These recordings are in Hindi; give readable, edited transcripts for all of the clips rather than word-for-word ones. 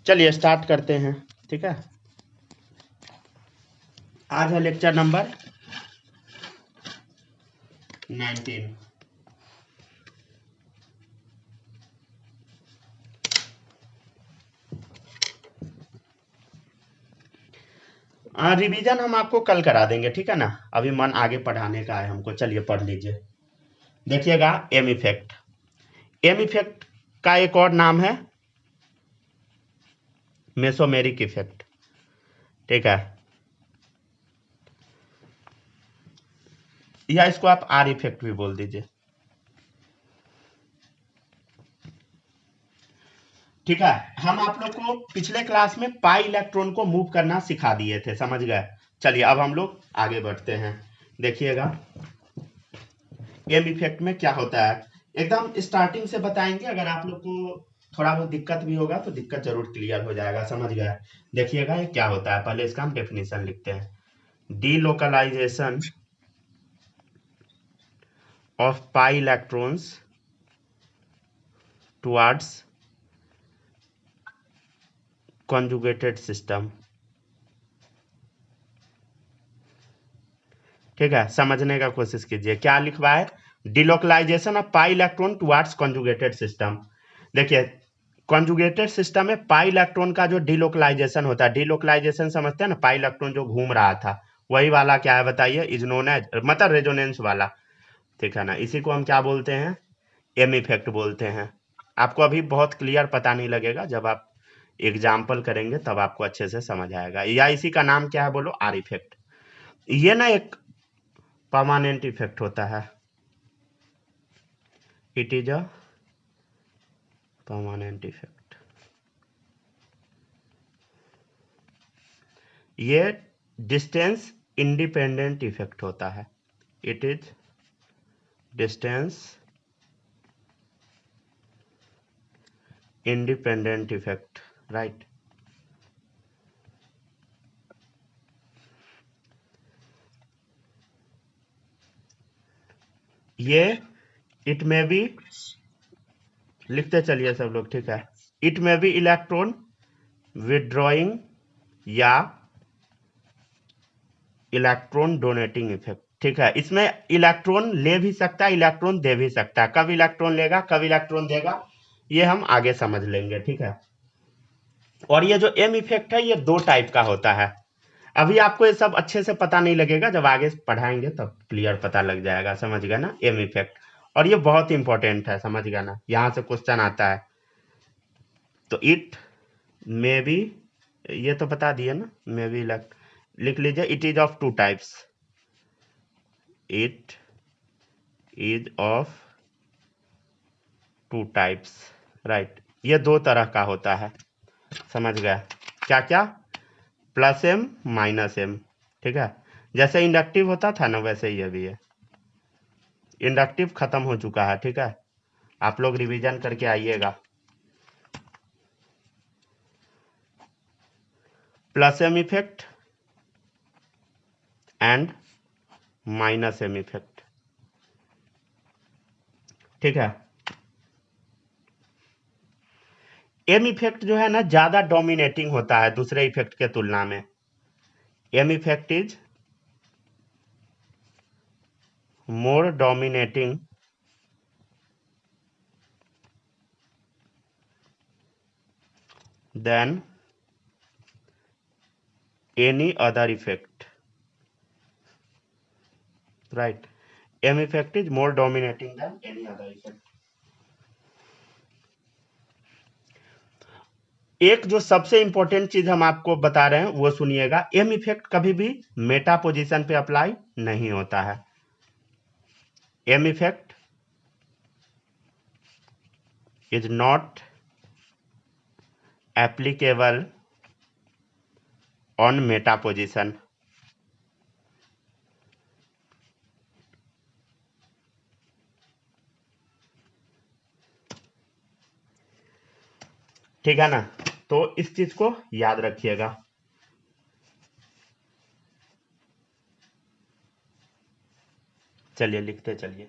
चलिए स्टार्ट करते हैं। ठीक है, आज है लेक्चर नंबर 19। रिवीजन हम आपको कल करा देंगे, ठीक है ना। अभी मन आगे पढ़ाने का है हमको। चलिए पढ़ लीजिए। देखिएगा, एम इफेक्ट। एम इफेक्ट का एक और नाम है मेसोमेरिक इफेक्ट। ठीक है, या इसको आप आर इफेक्ट भी बोल दीजिए। ठीक है, हम आप लोग को पिछले क्लास में पाई इलेक्ट्रॉन को मूव करना सिखा दिए थे, समझ गए। चलिए अब हम लोग आगे बढ़ते हैं। देखिएगा, एम इफेक्ट में क्या होता है एकदम स्टार्टिंग से बताएंगे। अगर आप लोग को थोड़ा बहुत दिक्कत भी होगा तो दिक्कत जरूर क्लियर हो जाएगा, समझ गए। देखिएगा ये क्या होता है, पहले इसका हम डेफिनेशन लिखते हैं। Delocalization of pi electrons towards conjugated system. ठीक है, समझने का कोशिश कीजिए क्या लिखवा है। Delocalization of pi electron towards conjugated system. देखिए, कॉन्जुगेटेड सिस्टम में पाई इलेक्ट्रॉन का जो डिलोकलाइजेशन होता है, डिलोकलाइजेशन समझते हैं ना, पाई इलेक्ट्रॉन जो घूम रहा था वही वाला क्या है बताइए, इज नोन एज, मतलब रेजोनेंस वाला। ठीक है ना, इसी को हम क्या बोलते हैं, एम इफेक्ट बोलते हैं। आपको अभी बहुत क्लियर पता नहीं लगेगा, जब आप एग्जाम्पल करेंगे तब आपको अच्छे से समझ आएगा। या इसी का नाम क्या है बोलो, आर इफेक्ट। ये ना एक परमानेंट इफेक्ट होता है। It is a permanent effect. ये डिस्टेंस इंडिपेंडेंट इफेक्ट होता है। It is distance independent effect, right. ये इट में भी लिखते चलिए सब लोग, ठीक है। इट में भी इलेक्ट्रॉन विदड्रॉइंग या इलेक्ट्रॉन डोनेटिंग इफेक्ट। ठीक है, इसमें इलेक्ट्रॉन ले भी सकता है, इलेक्ट्रॉन दे भी सकता है। कब इलेक्ट्रॉन लेगा, कब इलेक्ट्रॉन देगा, ये हम आगे समझ लेंगे, ठीक है। और ये जो एम इफेक्ट है ये दो टाइप का होता है। अभी आपको ये सब अच्छे से पता नहीं लगेगा, जब आगे पढ़ाएंगे तब क्लियर पता लग जाएगा, समझ गए ना, एम इफेक्ट। और ये बहुत इंपॉर्टेंट है, समझ गए ना, यहां से क्वेश्चन आता है। तो इट मे बी, ये तो बता दिए ना, मे बी लिख लीजिए। It is of two types. It is of two types, right. ये दो तरह का होता है, समझ गए। क्या क्या, प्लस एम माइनस एम। ठीक है, जैसे इंडक्टिव होता था ना वैसे ये भी है। इंडक्टिव खत्म हो चुका है, ठीक है, आप लोग रिवीजन करके आइएगा। Plus M effect and minus M effect. ठीक है, एम इफेक्ट जो है ना ज्यादा डोमिनेटिंग होता है दूसरे इफेक्ट के तुलना में। M effect is more dominating than any other effect, right. M effect is more dominating than any other effect. एक जो सबसे इंपॉर्टेंट चीज हम आपको बता रहे हैं वो सुनिएगा, एम इफेक्ट कभी भी मेटा पोजीशन पे अप्लाई नहीं होता है। M effect is not applicable on meta position. ठीक है ना, तो इस चीज को याद रखिएगा। चलिए लिखते चलिए।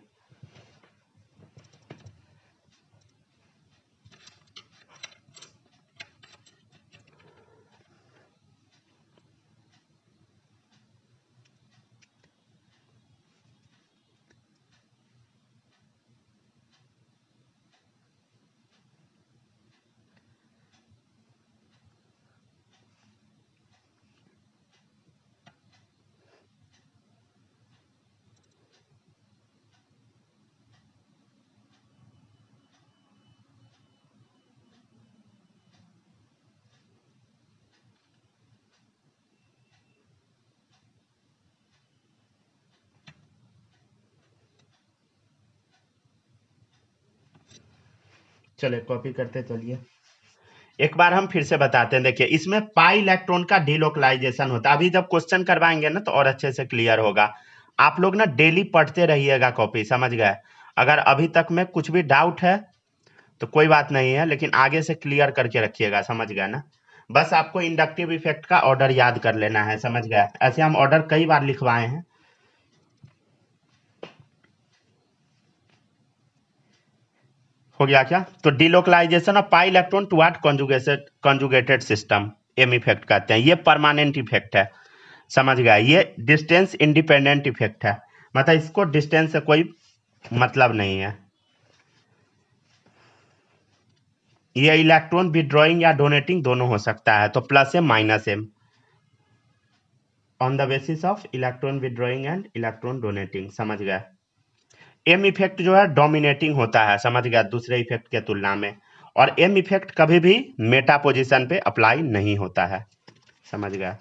चलिए कॉपी करते चलिए, एक बार हम फिर से बताते हैं। देखिए इसमें पाई इलेक्ट्रॉन का डिलोकलाइजेशन होता है। अभी जब क्वेश्चन करवाएंगे ना तो और अच्छे से क्लियर होगा। आप लोग ना डेली पढ़ते रहिएगा कॉपी, समझ गए। अगर अभी तक में कुछ भी डाउट है तो कोई बात नहीं है, लेकिन आगे से क्लियर करके रखिएगा, समझ गए ना। बस आपको इंडक्टिव इफेक्ट का ऑर्डर याद कर लेना है, समझ गए। ऐसे हम ऑर्डर कई बार लिखवाए हैं। हो गया क्या? तो delocalization of pi electron toward conjugated system, M effect कहते हैं। ये परमानेंट इफेक्ट है, समझ गए। ये डिस्टेंस इंडिपेंडेंट इफेक्ट है, मतलब इसको डिस्टेंस से कोई मतलब नहीं है। ये इलेक्ट्रॉन विड्रॉइंग या डोनेटिंग दोनों हो सकता है, तो plus M minus M on the basis of electron withdrawing and electron donating, समझ गए। एम इफेक्ट जो है डोमिनेटिंग होता है, समझ गया, दूसरे इफेक्ट के तुलना में। और एम इफेक्ट कभी भी मेटा पोजीशन पे अप्लाई नहीं होता है, समझ गया।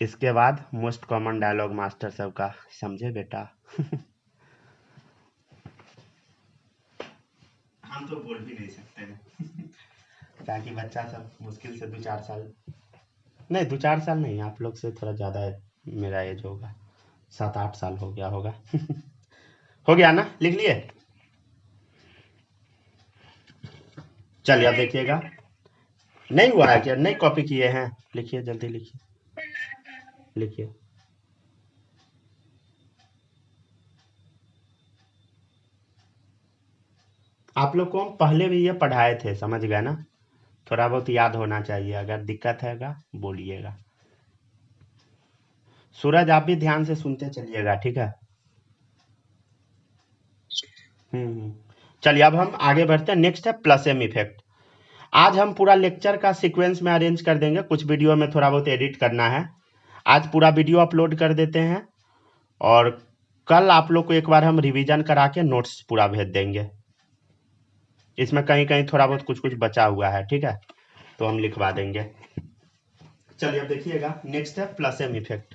इसके बाद मोस्ट कॉमन डायलॉग मास्टर सब का, समझे बेटा? हम तो बोल भी नहीं सकते हैं ताकि बच्चा सब मुश्किल से 2-4 साल, नहीं 2-4 साल नहीं, आप लोग से थोड़ा ज़्यादा मेरा एज होगा, 7-8 साल हो गया होगा। हो गया ना, लिख लिए? चलिए अब देखिएगा, नहीं हुआ है क्या? नहीं कॉपी किए हैं? लिखिए जल्दी लिखिए, लिखिए। आप लोग को हम पहले भी ये पढ़ाए थे, समझ गए ना। थोड़ा बहुत याद होना चाहिए, अगर दिक्कत हैगा बोलिएगा। सूरज आप भी ध्यान से सुनते चलिएगा, ठीक है। हम्म। चलिए अब हम आगे बढ़ते हैं। नेक्स्ट है प्लस एम इफेक्ट। आज हम पूरा लेक्चर का सीक्वेंस में अरेंज कर देंगे, कुछ वीडियो में थोड़ा बहुत एडिट करना है। आज पूरा वीडियो अपलोड कर देते हैं, और कल आप लोग को एक बार हम रिवीजन करा के नोट्स पूरा भेज देंगे। इसमें कहीं कहीं थोड़ा बहुत कुछ कुछ बचा हुआ है, ठीक है, तो हम लिखवा देंगे। चलिए अब देखिएगा, नेक्स्ट है प्लस एम इफेक्ट।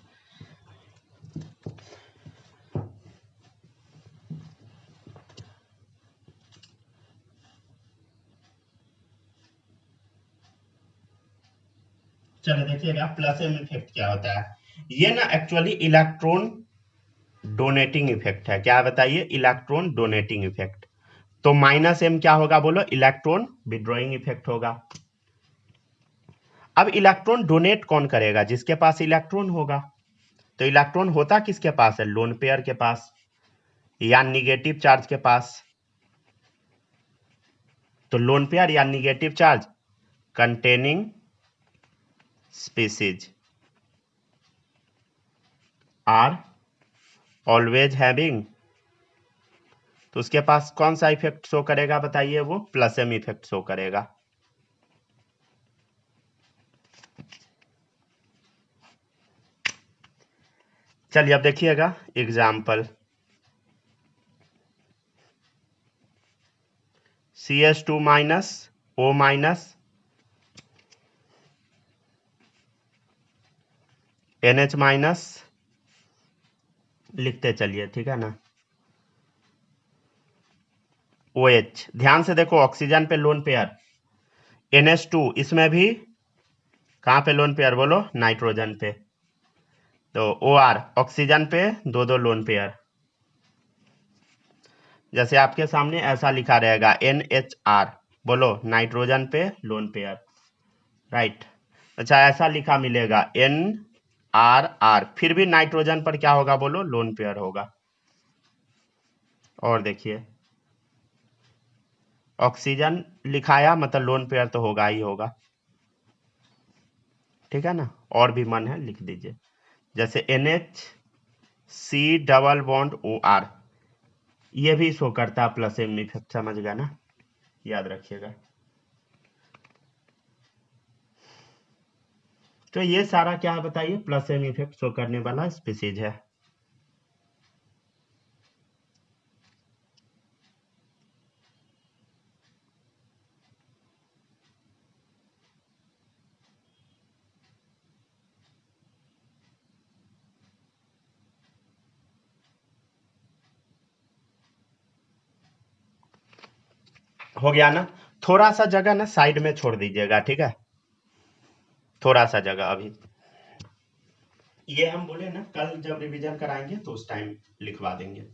चलिए देखिएगा प्लस एम इफेक्ट क्या होता है। ये ना एक्चुअली इलेक्ट्रॉन डोनेटिंग इफेक्ट है। क्या बताइए? Electron donating effect. तो माइनस एम क्या होगा बोलो? इलेक्ट्रॉन विड्रॉइंग इफेक्ट होगा। अब इलेक्ट्रॉन डोनेट कौन करेगा? जिसके पास इलेक्ट्रॉन होगा। तो इलेक्ट्रॉन होता किसके पास है? लोन पेयर के पास या निगेटिव चार्ज के पास। तो लोन पेयर या negative charge containing species are always having, तो उसके पास कौन सा इफेक्ट शो करेगा बताइए? वो प्लस एम इफेक्ट शो करेगा। चलिए अब देखिएगा example. CH2 minus O minus NH minus, लिखते चलिए, ठीक है ना। OH, ध्यान से देखो, ऑक्सीजन पे लोन पेयर। NH2 इसमें भी कहाँ पे लोन पेयर बोलो? नाइट्रोजन पे। तो OR ऑक्सीजन पे दो दो लोन पेयर। जैसे आपके सामने ऐसा लिखा रहेगा NHR, बोलो नाइट्रोजन पे लोन पेयर, राइट। अच्छा ऐसा लिखा मिलेगा NRR, फिर भी नाइट्रोजन पर क्या होगा बोलो? लोन पेयर होगा। और देखिए ऑक्सीजन लिखाया मतलब लोन पेयर तो होगा ही होगा, ठीक है ना। और भी मन है लिख दीजिए, जैसे NH डबल बॉन्ड OR, ये भी शो करता है प्लस एम इफेक्ट, समझ गया ना, याद रखिएगा। तो ये सारा क्या है बताइए? प्लस एम इफेक्ट शो करने वाला स्पीसीज है। हो गया ना। थोड़ा सा जगह ना साइड में छोड़ दीजिएगा, ठीक है, थोड़ा सा जगह अभी। ये हम बोले ना कल जब रिवीजन कराएंगे तो उस टाइम लिखवा देंगे।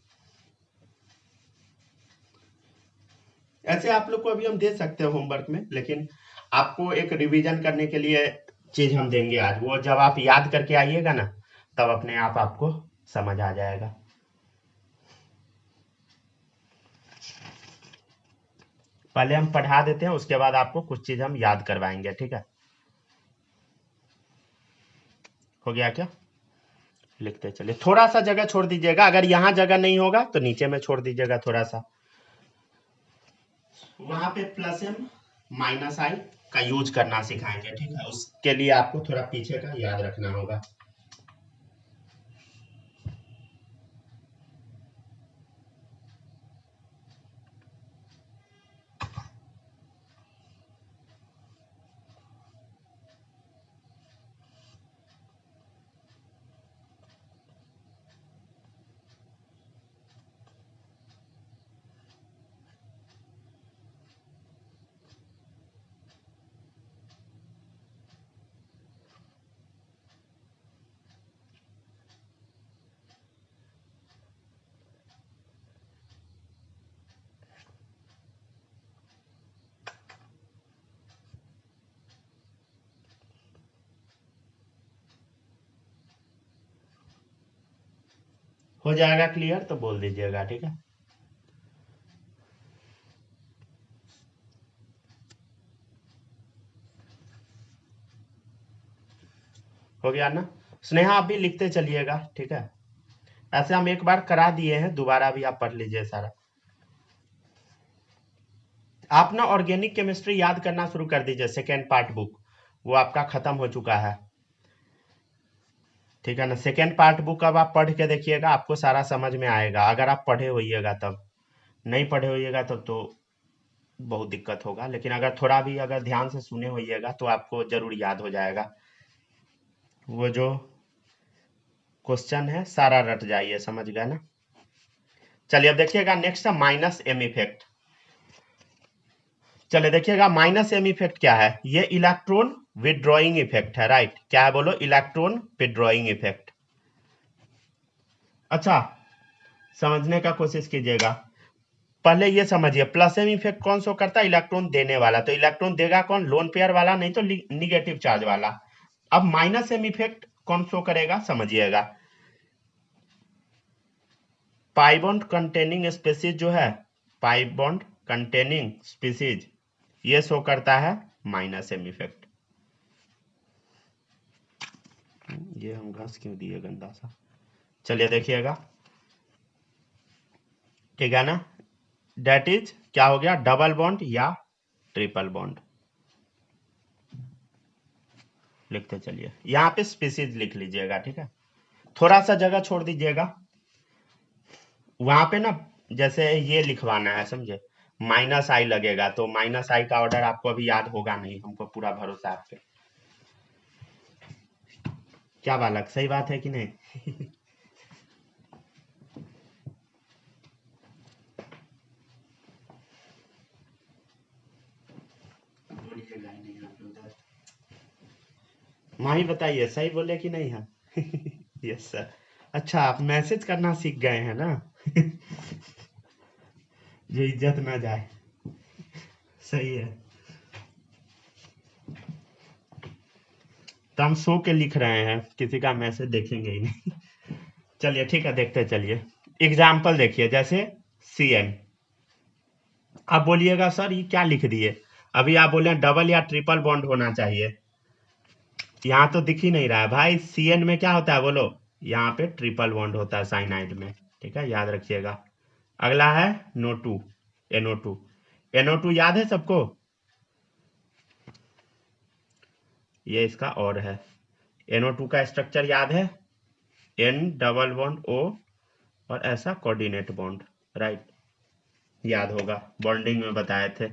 ऐसे आप लोग को अभी हम दे सकते हैं होमवर्क में, लेकिन आपको एक रिवीजन करने के लिए चीज हम देंगे आज, वो जब आप याद करके आइएगा ना तब अपने आप आपको समझ आ जाएगा। पहले हम पढ़ा देते हैं, उसके बाद आपको कुछ चीज हम याद करवाएंगे, ठीक है। हो गया क्या? लिखते चलिए, थोड़ा सा जगह छोड़ दीजिएगा, अगर यहाँ जगह नहीं होगा तो नीचे में छोड़ दीजिएगा थोड़ा सा। वहां पे प्लस एम माइनस आई का यूज करना सिखाएंगे, ठीक है, उसके लिए आपको थोड़ा पीछे का याद रखना होगा। हो जाएगा क्लियर तो बोल दीजिएगा, ठीक है। हो गया ना। स्नेहा आप भी लिखते चलिएगा, ठीक है। ऐसे हम एक बार करा दिए हैं, दोबारा भी आप पढ़ लीजिए सारा। आप ना ऑर्गेनिक केमिस्ट्री याद करना शुरू कर दीजिए, सेकेंड पार्ट बुक वो आपका खत्म हो चुका है, ठीक है ना। सेकेंड पार्ट बुक अब आप पढ़ के देखिएगा, आपको सारा समझ में आएगा, अगर आप पढ़े होइएगा तब। नहीं पढ़े होइएगा तब तो बहुत दिक्कत होगा, लेकिन अगर थोड़ा भी अगर ध्यान से सुने होइएगा तो आपको जरूर याद हो जाएगा। वो जो क्वेश्चन है सारा रट जाइए, समझ गए ना। चलिए अब देखिएगा नेक्स्ट है माइनस एम इफेक्ट। चलिए देखिएगा माइनस एम इफेक्ट क्या है, ये इलेक्ट्रॉन विदड्रॉइंग इफेक्ट है, राइट। क्या है बोलो? Electron withdrawing effect. अच्छा, समझने का कोशिश कीजिएगा। पहले ये समझिए प्लस एम इफेक्ट कौन शो करता है? इलेक्ट्रॉन देने वाला, तो इलेक्ट्रॉन देगा कौन? लोन पेयर वाला, नहीं तो निगेटिव चार्ज वाला। अब माइनस एम इफेक्ट कौन शो करेगा, समझिएगा। पाई बॉन्ड कंटेनिंग स्पीसीज जो है, पाई बॉन्ड कंटेनिंग स्पीसीज, ये शो करता है माइनस एम इफेक्ट। ये हम घास क्यों दिए गंदा सा। चलिए देखिएगा, ठीक है ना। डेट इज क्या हो गया? डबल बॉन्ड या ट्रिपल बॉन्ड। लिखते चलिए, यहाँ पे स्पीसीज लिख लीजिएगा, ठीक है। थोड़ा सा जगह छोड़ दीजिएगा, वहां पे ना जैसे ये लिखवाना है, समझे। माइनस आई लगेगा तो माइनस आई का ऑर्डर आपको अभी याद होगा नहीं, हमको पूरा भरोसा है आप पे। क्या बालक, सही बात है कि नहीं? बोलिएगा ही नहीं आप उधर। माही बताइए सही बोले कि नहीं है? Yes sir. अच्छा, आप मैसेज करना सीख गए हैं ना? जो इज्जत ना जाए। सही है। तो हम सो के लिख रहे हैं, किसी का मैसेज देखेंगे ही नहीं। चलिए ठीक है, देखते चलिए। एग्जाम्पल देखिए, जैसे सी एन। आप बोलिएगा सर ये क्या लिख दिए, अभी आप बोले डबल या ट्रिपल बॉन्ड होना चाहिए, यहाँ तो दिख ही नहीं रहा है भाई। सी एन में क्या होता है बोलो? यहाँ पे ट्रिपल बॉन्ड होता है साइनाइड में, ठीक है, याद रखिएगा। अगला है NO two, NO two. NO two याद है सबको? ये इसका और है। एनओ टू का स्ट्रक्चर याद है? एन डबल बॉन्ड ओ और ऐसा कोऑर्डिनेट बॉन्ड, राइट, याद होगा, बॉन्डिंग में बताए थे।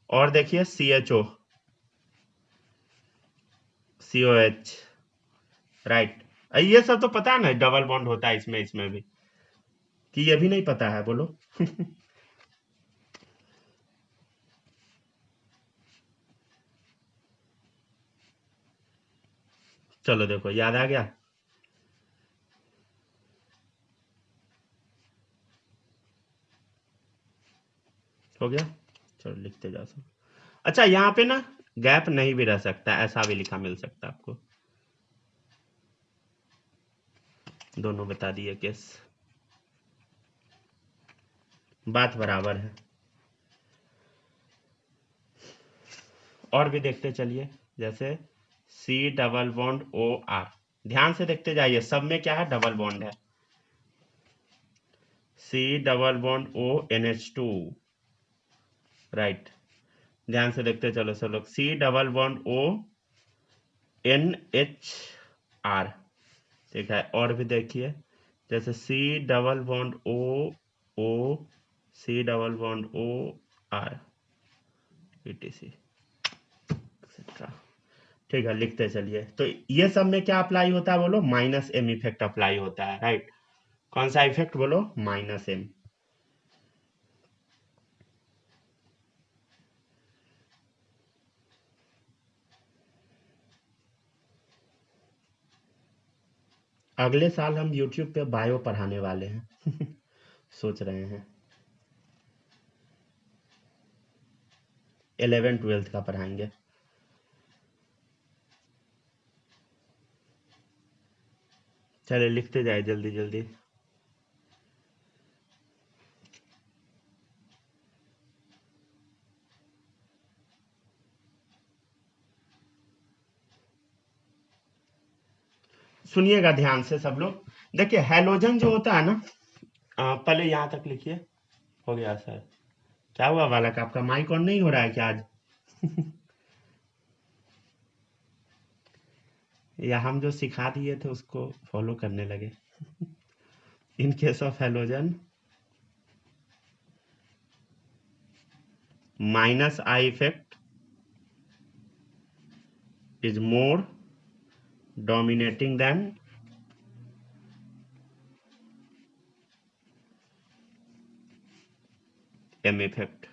और देखिए सी एच ओ, सी ओ एच, राइट। ये सब तो पता है ना, डबल बॉन्ड होता है इसमें, इसमें भी, कि ये भी नहीं पता है बोलो? चलो देखो याद आ गया। हो गया, चलो लिखते जाओ सब। अच्छा यहाँ पे ना गैप नहीं भी रह सकता, ऐसा भी लिखा मिल सकता है आपको। दोनों बता दिए केस, बात बराबर है। और भी देखते चलिए, जैसे C double bond O R, ध्यान से देखते जाइए, सब में क्या है, डबल बॉन्ड है। C double bond O N H two, right. ध्यान से देखते चलो सब लोग, C double bond O N H R, ठीक है। और भी देखिए, जैसे C double bond O O, C double bond O R, etc etcetera, ठीक है। लिखते चलिए, तो ये सब में क्या अप्लाई होता है बोलो, माइनस एम इफेक्ट अप्लाई होता है, राइट। कौन सा इफेक्ट बोलो, माइनस एम। अगले साल हम यूट्यूब पे बायो पढ़ाने वाले हैं सोच रहे हैं, 11th-12th का पढ़ाएंगे। चलिए लिखते जाए जल्दी जल्दी। सुनिएगा ध्यान से सब लोग। देखिए हैलोजन जो होता है ना, पहले यहां तक लिखिए। हो गया सर। क्या हुआ बालक, आपका माइक ऑन नहीं हो रहा है क्या आज या हम जो सिखा दिए थे उसको फॉलो करने लगे इन case of halogen, minus I effect is more dominating than M effect।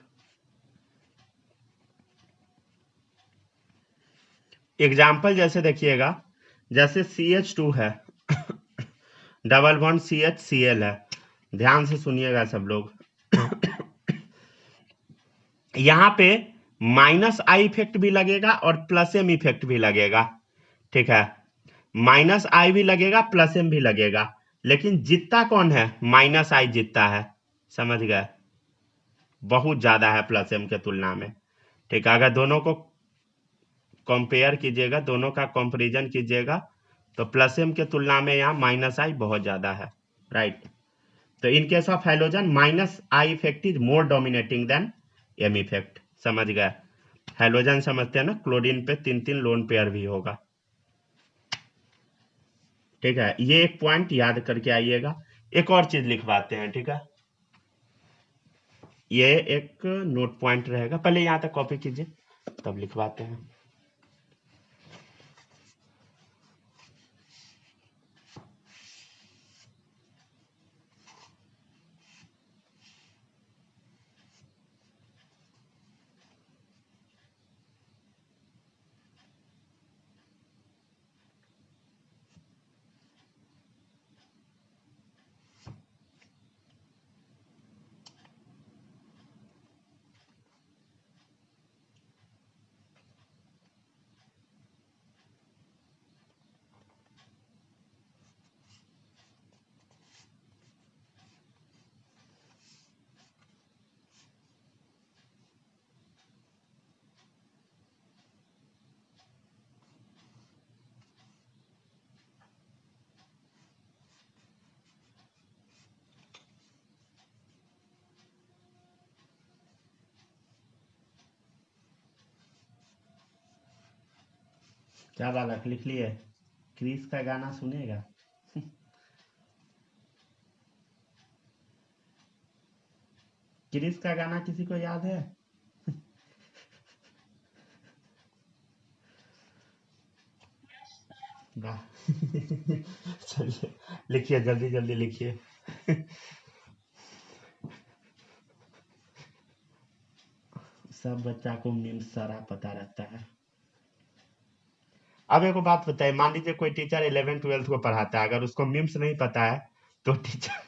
Example जैसे देखिएगा, जैसे CH2 है डबल बॉन्ड CH Cl है, ध्यान से सुनिएगा सब लोग यहां पे माइनस आई इफेक्ट भी लगेगा और प्लस एम इफेक्ट भी लगेगा, ठीक है। माइनस आई भी लगेगा, प्लस एम भी लगेगा, लेकिन जीतता कौन है, माइनस आई जीतता है, समझ गए, बहुत ज्यादा है प्लस एम के तुलना में, ठीक है। अगर दोनों को कंपेयर कीजिएगा, दोनों का कंपैरिजन कीजिएगा, तो प्लस एम के तुलना में यहाँ माइनस आई बहुत ज्यादा है, राइट। तो in case of halogen minus I effect is more dominating than M effect, समझ गए। हैलोजन समझते हैं ना, क्लोरीन पे 3-3 लोन पेयर भी होगा, ठीक है। ये एक पॉइंट याद करके आइएगा। एक और चीज लिखवाते हैं, ठीक है। ये एक नोट पॉइंट रहेगा, पहले यहां तक कॉपी कीजिए तब लिखवाते हैं। क्या बालक लिख लिए, क्रिस का गाना सुनेगा क्रिस का गाना किसी को याद है वाह चलिए लिखिए जल्दी जल्दी लिखिए सब बच्चा को मीम्स सारा पता रहता है। अब एक बात बताइए, मान लीजिए कोई टीचर 11th 12th को पढ़ाता है, अगर उसको मीम्स नहीं पता है तो टीचर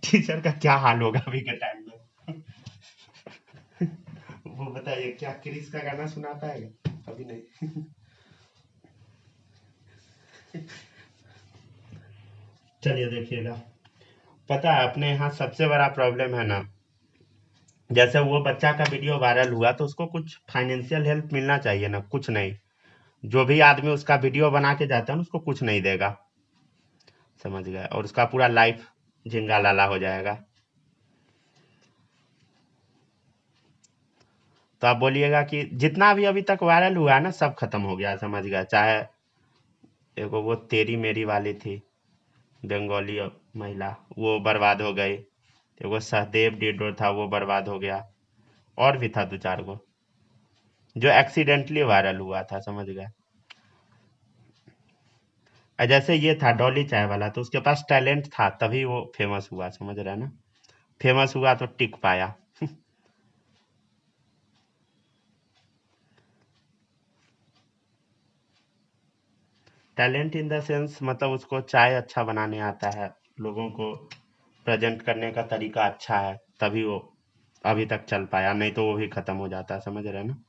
टीचर का क्या हाल होगा अभी के टाइम में? वो बताइए, क्या क्रिस का गाना सुना पाएगा? अभी नहीं। चलिए देखिएगा, पता है अपने यहाँ सबसे बड़ा प्रॉब्लम है ना, जैसे वो बच्चा का वीडियो वायरल हुआ तो उसको कुछ फाइनेंशियल हेल्प मिलना चाहिए ना, कुछ नहीं। जो भी आदमी उसका वीडियो बना के जाता है ना, उसको कुछ नहीं देगा, समझ गए, और उसका पूरा लाइफ झिंगा लाला हो जाएगा। तो आप बोलिएगा कि जितना भी अभी तक वायरल हुआ है ना, सब खत्म हो गया, समझ गए। चाहे एगो वो तेरी मेरी वाली थी, बंगाली महिला, वो बर्बाद हो गई। एगो सहदेव डिडो था, वो बर्बाद हो गया। और भी था दो चार गो जो एक्सीडेंटली वायरल हुआ था, समझ गए। जैसे ये था डॉली चाय वाला, तो उसके पास टैलेंट था तभी वो फेमस हुआ, समझ रहे हैं ना। फेमस हुआ तो टिक पाया। टैलेंट इन द सेंस मतलब उसको चाय अच्छा बनाने आता है, लोगों को प्रेजेंट करने का तरीका अच्छा है, तभी वो अभी तक चल पाया, नहीं तो वो भी खत्म हो जाता, समझ रहे हैं ना।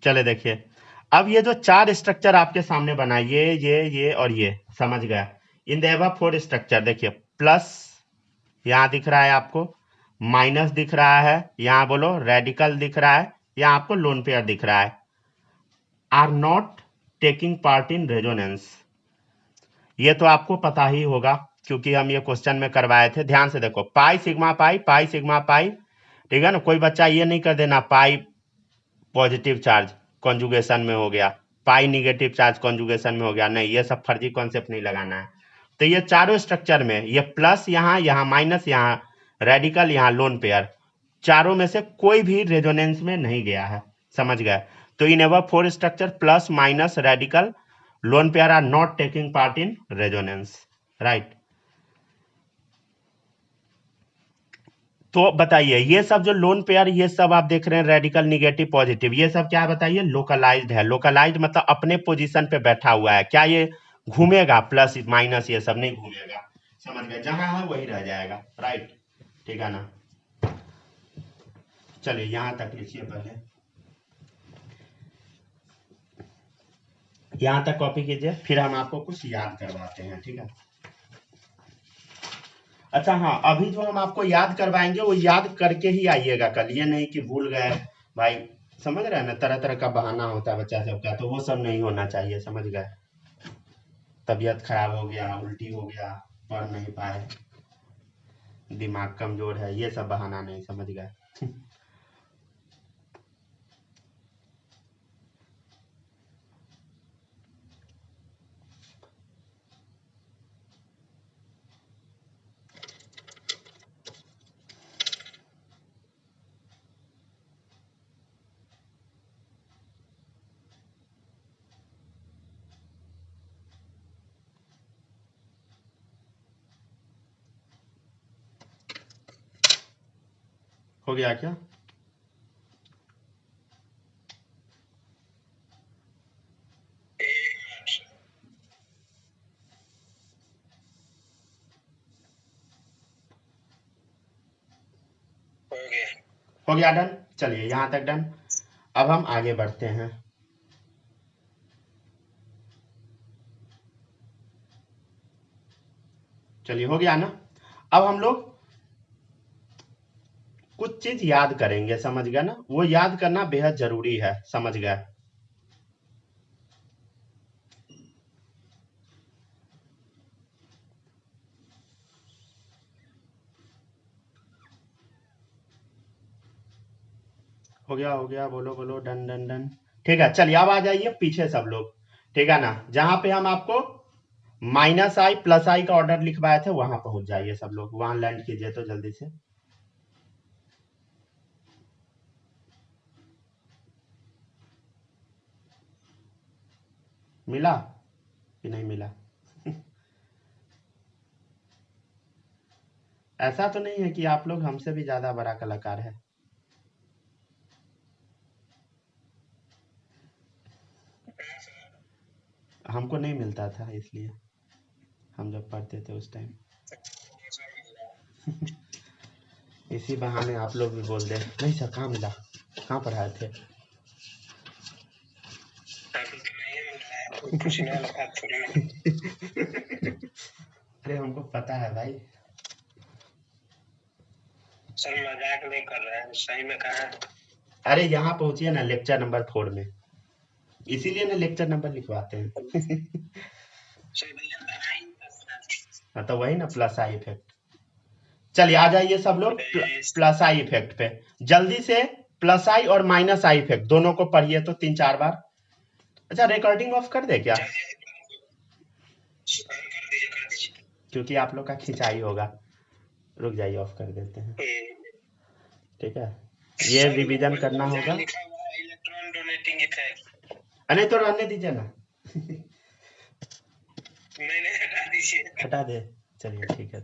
चले देखिए, अब ये जो चार स्ट्रक्चर आपके सामने बना, ये और ये, समझ गया। इन देवा फोर स्ट्रक्चर देखिए, प्लस यहाँ दिख रहा है आपको, माइनस दिख रहा है, यहाँ बोलो रेडिकल दिख रहा है, यहाँ आपको लोन पेयर दिख रहा है, are not taking part in resonance. ये तो आपको पता ही होगा, क्योंकि हम ये क्वेश्चन में करवाए थे। ध्यान से देखो, pi sigma pi, pi sigma pi, ठीक है ना। कोई बच्चा ये नहीं कर देना पाई पॉजिटिव चार्ज कॉन्जुगेशन में हो गया, पाई निगेटिव चार्ज कॉन्जुगेशन में हो गया, नहीं, ये सब फर्जी कॉन्सेप्ट नहीं लगाना है। तो ये चारों स्ट्रक्चर में, ये प्लस यहाँ, यहाँ माइनस, यहाँ रेडिकल, यहाँ लोन पेयर, चारों में से कोई भी रेजोनेंस में नहीं गया है, समझ गए। तो in ever four structure plus minus radical lone pair are not taking part in resonance, right. तो बताइए, ये सब जो लोन पेयर, ये सब आप देख रहे हैं रेडिकल निगेटिव पॉजिटिव, ये सब क्या है बताइए, लोकलाइज्ड है। लोकलाइज्ड मतलब अपने पोजीशन पे बैठा हुआ है, क्या ये घूमेगा? प्लस माइनस ये सब नहीं घूमेगा, समझ गए, जहां है वही रह जाएगा, राइट, ठीक है ना। चलिए यहां तक लिखिए, पहले यहां तक कॉपी कीजिए, फिर हम आपको कुछ याद करवाते हैं, ठीक है। अच्छा हाँ, अभी जो हम आपको याद करवाएंगे वो याद करके ही आइएगा कल, ये नहीं कि भूल गए भाई, समझ रहे हैं ना। तरह तरह का बहाना होता है बच्चा सबका, तो वो सब नहीं होना चाहिए, समझ गए। तबीयत खराब हो गया, उल्टी हो गया, पढ़ नहीं पाए, दिमाग कमजोर है, ये सब बहाना नहीं, समझ गए। हो गया क्या? हो गया डन। चलिए यहाँ तक डन। अब हम आगे बढ़ते हैं। चलिए हो गया ना। अब हम लोग कुछ चीज याद करेंगे, समझ गए ना, वो याद करना बेहद जरूरी है, समझ गए। हो गया, बोलो बोलो, डन डन डन। ठीक है, चलिए अब आ जाइए पीछे सब लोग, ठीक है ना। जहां पे हम आपको माइनस आई प्लस आई का ऑर्डर लिखवाए थे, वहां पहुंच जाइए सब लोग, वहां लैंड कीजिए तो जल्दी से। मिला कि नहीं मिला? ऐसा तो नहीं है कि आप लोग हमसे भी ज्यादा बड़ा कलाकार है। हमको नहीं मिलता था, इसलिए हम जब पढ़ते थे उस टाइम। इसी बहाने आप लोग भी बोल दे। नहीं सर, कहाँ मिला, कहाँ पढ़ाए थे? अरे हमको पता है भाई। सर मजाक नहीं कर रहे हैं, सही में कहा। अरे यहाँ पहुंचिए ना लेक्चर नंबर 4 में, इसीलिए ना लेक्चर नंबर लिखवाते हैं। हाँ तो वही ना प्लस आई इफेक्ट। चलिए आ जाइए सब लोग प्लस आई इफेक्ट पे जल्दी से। प्लस आई और माइनस आई इफेक्ट दोनों को पढ़िए तो 3-4 बार। अच्छा रिकॉर्डिंग ऑफ कर दे क्या? क्योंकि आप लोग का खिंचाई होगा। रुक जाइए, ऑफ कर देते हैं। ठीक है, ये रिवीजन करना होगा। Electron donating effect. अरे तो रहने दीजिए ना। नहीं हटा दीजिए, हटा दे। चलिए ठीक है।